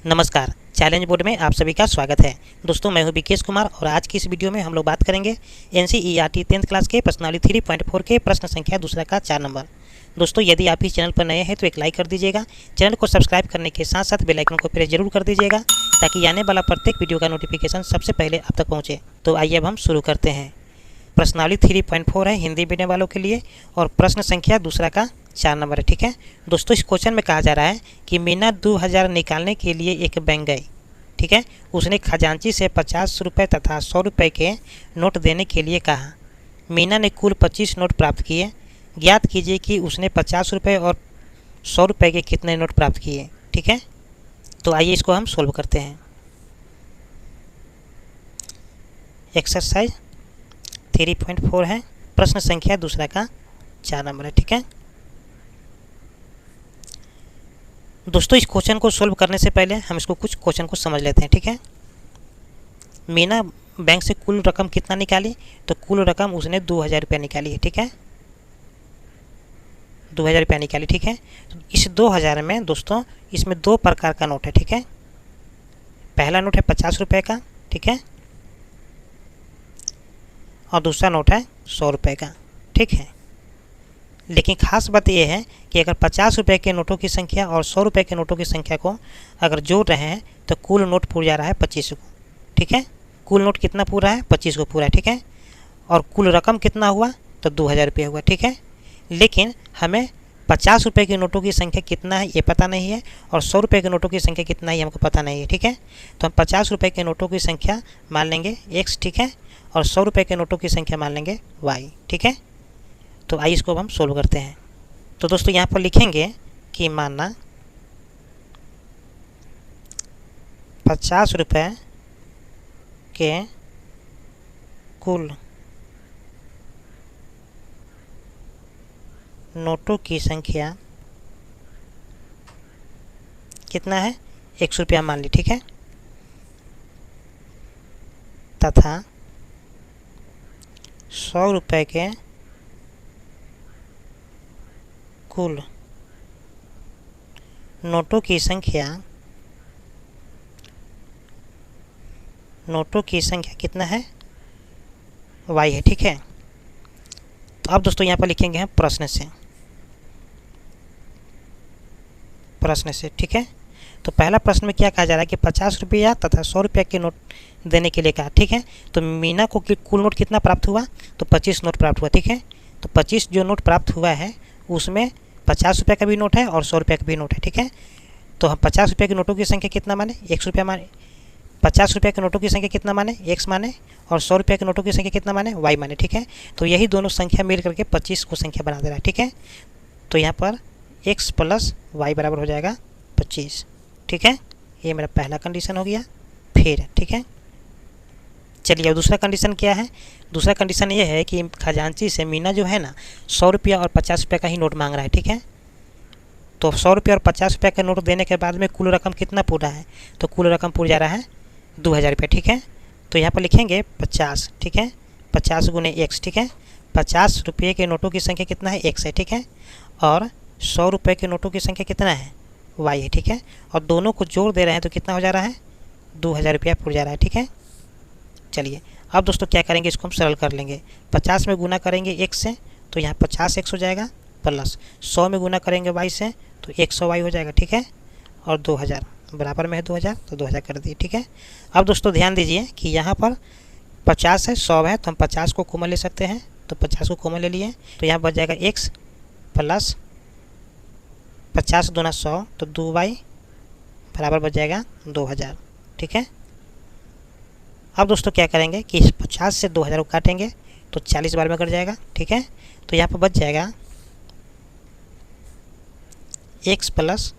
नमस्कार, challenge board में आप सभी का स्वागत है। दोस्तों, मैं हूं विकेश कुमार और आज की इस वीडियो में हम लोग बात करेंगे एनसीईआरटी 10th क्लास के प्रश्नावली 3.4 के प्रश्न संख्या दूसरा का 4 नंबर। दोस्तों, यदि आप इस चैनल पर नए हैं तो एक लाइक कर दीजिएगा। चैनल को सब्सक्राइब करने के साथ साथ बेल आइकन को प्रेस जरूर कर दीजिएगा ताकि आने वाला प्रत्येक वीडियो का नोटिफिकेशन सबसे पहले आप तक पहुँचे। तो आइए अब हम शुरू करते हैं। प्रश्नावली 3.4 है हिंदी मीडियम वालों के लिए और प्रश्न संख्या दूसरा का 4 नंबर है। ठीक है दोस्तों, इस क्वेश्चन में कहा जा रहा है कि मीना 2000 निकालने के लिए एक बैंक गई। ठीक है, उसने खजांची से 50 रुपये तथा 100 रुपये के नोट देने के लिए कहा। मीना ने कुल 25 नोट प्राप्त किए। ज्ञात कीजिए कि उसने 50 रुपये और 100 रुपये के कितने नोट प्राप्त किए। ठीक है, तो आइए इसको हम सोल्व करते हैं। एक्सरसाइज 3.4 है, प्रश्न संख्या दूसरा का 4 नंबर है। ठीक है दोस्तों, इस क्वेश्चन को सोल्व करने से पहले हम इसको कुछ क्वेश्चन को समझ लेते हैं। ठीक है, मीना बैंक से कुल रकम कितना निकाली, तो कुल रकम उसने 2000 रुपया निकाली है। ठीक है, 2000 रुपया निकाली। ठीक है, तो इस 2000 में दोस्तों इसमें दो प्रकार का नोट है। ठीक है, पहला नोट है 50 रुपये का। ठीक है, और दूसरा नोट है 100 रुपये का। ठीक है, लेकिन खास बात यह है कि अगर 50 रुपये के नोटों की संख्या और 100 रुपये के नोटों की संख्या को अगर जोड़ रहे हैं तो कुल नोट पूरा जा रहा है 25 को। ठीक है, कुल नोट कितना पूरा है, 25 को पूरा है। ठीक है, और कुल रकम कितना हुआ, तो 2000 रुपये हुआ। ठीक है, लेकिन हमें 50 रुपये के नोटों की संख्या कितना है ये पता नहीं है और 100 रुपये के नोटों की संख्या कितना है हमको पता नहीं है। ठीक है, तो हम 50 रुपये के नोटों की संख्या मान लेंगे x। ठीक है, और 100 रुपये के नोटों की संख्या मान लेंगे y। ठीक है, तो आइए इसको हम सोल्व करते हैं। तो दोस्तों यहाँ पर लिखेंगे कि माना 50 रुपये के कुल नोटों की संख्या कितना है, 100 रुपया मान ली। ठीक है, तथा 100 रुपये के कुल नोटों की संख्या कितना है, y है। ठीक है, तो अब दोस्तों यहाँ पर लिखेंगे हम प्रश्न से। ठीक है, तो पहला प्रश्न में क्या कहा जा रहा है कि 50 रुपया तथा 100 रुपया के नोट देने के लिए कहा। ठीक है, तो मीना को कुल नोट कितना प्राप्त हुआ, तो 25 नोट प्राप्त हुआ। ठीक है, तो 25 जो नोट प्राप्त हुआ है उसमें 50 रुपये का भी नोट है और 100 रुपये का भी नोट है। ठीक है, तो हम 50 रुपये के नोटों की संख्या कितना माने, 100 रुपया माने। 50 रुपये के नोटों की संख्या कितना माने, x माने, और 100 रुपये के नोटों की संख्या कितना माने, y माने। ठीक है, तो यही दोनों संख्या मिल करके 25 को संख्या बना दे रहा है। ठीक है, तो यहाँ पर x प्लस y बराबर हो जाएगा 25। ठीक है, ये मेरा पहला कंडीशन हो गया। फिर ठीक है, चलिए अब दूसरा कंडीशन क्या है। दूसरा कंडीशन ये है कि खजांची से मीना जो है ना 100 रुपया और 50 रुपये का ही नोट मांग रहा है। ठीक है, तो 100 रुपये और 50 रुपये का नोट देने के बाद में कुल रकम कितना पूरा है, तो कुल रकम पूरा जा रहा है 2000 रुपये। ठीक है, तो यहाँ पर लिखेंगे 50। ठीक है, 50 गुने x। ठीक है, 50 रुपये के नोटों की संख्या कितना है, x है। ठीक है, और 100 रुपये के नोटों की संख्या कितना है, y है। ठीक है, और दोनों को जोड़ दे रहे हैं तो कितना हो जा रहा है, 2000 रुपया पूरा जा रहा है। ठीक है, चलिए अब दोस्तों क्या करेंगे, इसको हम सरल कर लेंगे। 50 में गुना करेंगे x से तो यहाँ 50x हो जाएगा, प्लस 100 में गुना करेंगे y से तो 100y हो जाएगा। ठीक है, और 2000 बराबर में है 2000 तो 2000 कर दिए। ठीक है, अब दोस्तों ध्यान दीजिए कि यहाँ पर 50 है, 100 है, तो हम 50 को कॉमन ले सकते हैं, तो 50 को कॉमन ले लिए तो यहाँ बच जाएगा x प्लस 50 दूना 100 तो 2y बराबर बच जाएगा 2000। ठीक है, अब दोस्तों क्या करेंगे कि 50 से 2000 को काटेंगे तो 40 बार में कट जाएगा। ठीक है, तो यहाँ पर बच जाएगा x plus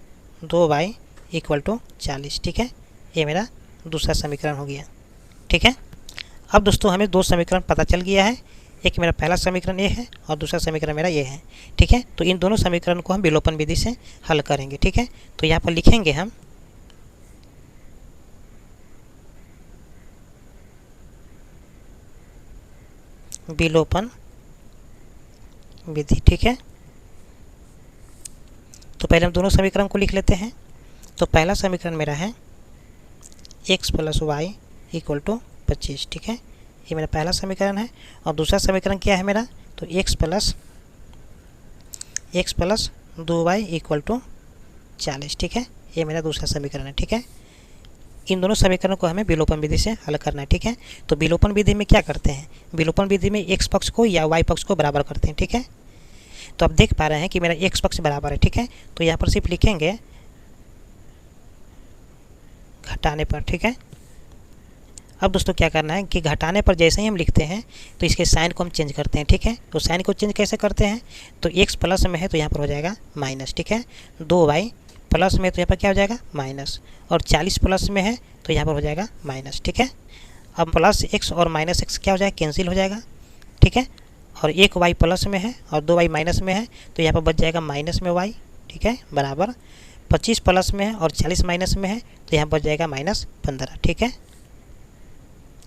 2y equal to 40। ठीक है, ये मेरा दूसरा समीकरण हो गया। ठीक है, अब दोस्तों हमें दो समीकरण पता चल गया है। एक मेरा पहला समीकरण ये है और दूसरा समीकरण मेरा ये है। ठीक है, तो इन दोनों समीकरण को हम विलोपन विधि से हल करेंगे। ठीक है, तो यहाँ पर लिखेंगे हम विलोपन विधि। ठीक है, तो पहले हम दोनों समीकरण को लिख लेते हैं। तो पहला समीकरण मेरा है x plus y equal to 25, ठीक है। ये मेरा पहला समीकरण है। और दूसरा समीकरण क्या है मेरा, तो x plus 2y equal to 40, ठीक है। ये मेरा दूसरा समीकरण है, ठीक है। इन दोनों समीकरणों को हमें विलोपन विधि से हल करना है, ठीक है। तो विलोपन विधि में क्या करते हैं, विलोपन विधि में एक्स पक्ष को या वाई पक्ष को बराबर करते हैं, ठीक है। तो आप देख पा रहे हैं कि मेरा एक्स पक्ष बराबर है, ठीक है। तो यहाँ पर सिर्फ लिखेंगे घटाने पर, ठीक है। अब दोस्तों क्या करना है कि घटाने पर जैसे ही हम लिखते हैं तो इसके साइन को हम चेंज करते हैं, ठीक है। तो साइन को चेंज कैसे करते हैं, तो एक्स प्लस में है तो यहाँ पर हो जाएगा माइनस, ठीक है। 2y प्लस में तो यहाँ पर क्या हो जाएगा माइनस, और 40 प्लस में है तो यहाँ पर हो जाएगा माइनस, ठीक है। अब प्लस एक्स और माइनस एक्स क्या हो जाएगा, कैंसिल हो जाएगा, ठीक है। और एक y प्लस में है और 2y माइनस में है तो यहाँ पर बच जाएगा माइनस में y, ठीक है, बराबर 25 प्लस में है और 40 माइनस में है तो यहाँ बच जाएगा -15, ठीक है।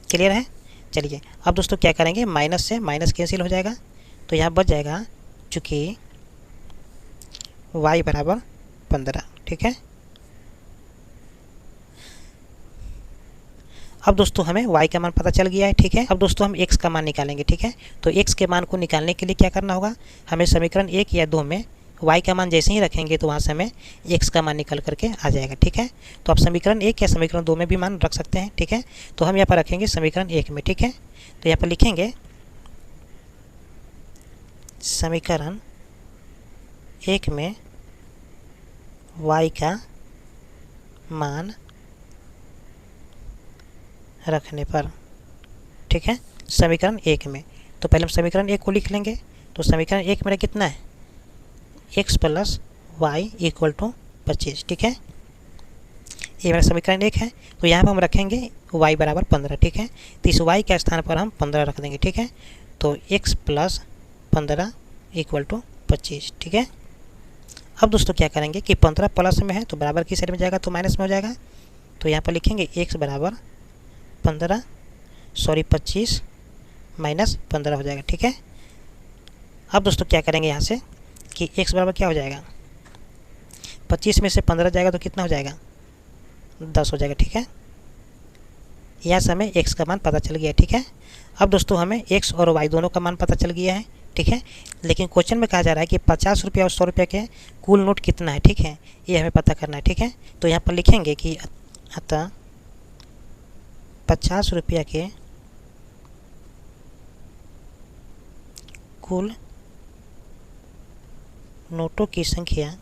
क्लियर है। चलिए अब दोस्तों क्या करेंगे, माइनस से माइनस कैंसिल हो जाएगा तो यहाँ बच जाएगा चूँकि y बराबर 15, ठीक है। अब दोस्तों हमें y का मान पता चल गया है, ठीक है। अब दोस्तों हम x का मान निकालेंगे, ठीक है। तो x के मान को निकालने के लिए क्या करना होगा, हमें समीकरण 1 या 2 में y का मान जैसे ही रखेंगे तो वहाँ से हमें x का मान निकल करके आ जाएगा, ठीक है। तो आप समीकरण 1 या समीकरण 2 में भी मान रख सकते हैं, ठीक है। तो हम यहाँ पर रखेंगे समीकरण 1 में, ठीक है। तो यहाँ पर लिखेंगे समीकरण 1 में y का मान रखने पर, ठीक है, समीकरण 1 में। तो पहले हम समीकरण 1 को लिख लेंगे। तो समीकरण 1 मेरा कितना है, x plus y equal to 25, ठीक है। ये मेरा समीकरण 1 है। तो यहाँ पर हम रखेंगे y बराबर 15, ठीक है। तो इस y के स्थान पर हम 15 रख देंगे, ठीक है। तो x प्लस 15 इक्वल टू 25, ठीक है। अब दोस्तों क्या करेंगे कि 15 प्लस में है तो बराबर की साइड में जाएगा तो माइनस में हो जाएगा। तो यहाँ पर लिखेंगे x बराबर 25 माइनस 15 हो जाएगा, ठीक है। अब दोस्तों क्या करेंगे यहाँ से कि x बराबर क्या हो जाएगा, 25 में से 15 जाएगा तो कितना हो जाएगा, 10 हो जाएगा, ठीक है। यहाँ से हमें x का मान पता चल गया, ठीक है। अब दोस्तों हमें x और y दोनों का मान पता चल गया है, ठीक है। लेकिन क्वेश्चन में कहा जा रहा है कि 50 रुपये और 100 रुपये के कुल नोट कितना है, ठीक है। ये हमें पता करना है, ठीक है। तो यहाँ पर लिखेंगे कि अतः 50 रुपये के कुल नोटों की संख्या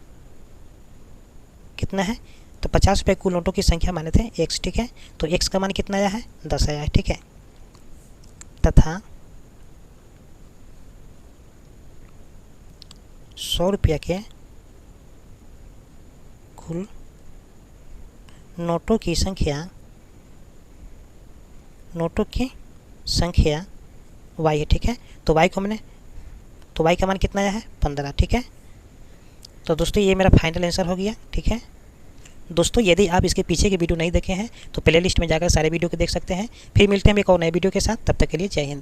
कितना है, तो 50 रुपये कुल नोटों की संख्या माने थे x, ठीक है। तो x का मान कितना आया है, 10 आया है, ठीक है। तथा 100 रुपये के कुल नोटों की संख्या y है, ठीक है। तो y का मान कितना आया है, 15, ठीक है। तो दोस्तों ये मेरा फाइनल आंसर हो गया, ठीक है। दोस्तों यदि आप इसके पीछे के वीडियो नहीं देखे हैं तो प्ले लिस्ट में जाकर सारे वीडियो को देख सकते हैं। फिर मिलते हैं एक और नए वीडियो के साथ, तब तक के लिए जय हिंद।